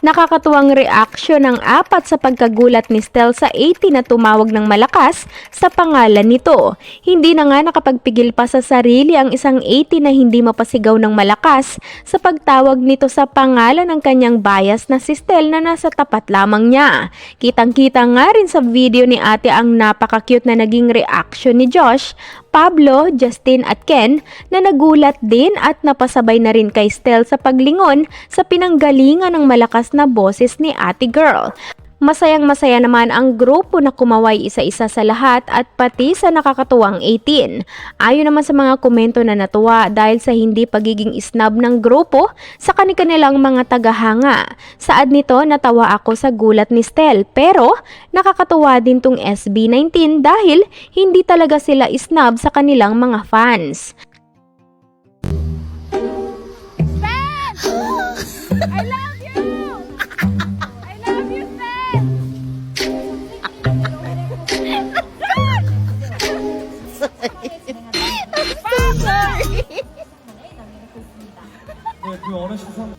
Nakakatuwang reaksyon ng apat sa pagkagulat ni Stel sa 80 na tumawag ng malakas sa pangalan nito. Hindi na nga nakapagpigil pa sa sarili ang isang 80 na hindi mapasigaw ng malakas sa pagtawag nito sa pangalan ng kanyang bias na si Stel na nasa tapat lamang niya. Kitang-kita nga rin sa video ni ate ang napaka-cute na naging reaksyon ni Josh, Pablo, Justin at Ken na nagulat din at napasabay na rin kay Stel sa paglingon sa pinanggalingan ng malakas na boses ni ate girl. Masayang-masaya naman ang grupo na kumaway isa-isa sa lahat at pati sa nakakatuwang 18. Ayon naman sa mga komento na natuwa dahil sa hindi pagiging snub ng grupo sa kanilang mga tagahanga. Saad nito, natawa ako sa gulat ni Stel pero nakakatuwa din tong SB19 dahil hindi talaga sila snub sa kanilang mga fans. I love you! I love you, Stan! 그 어르신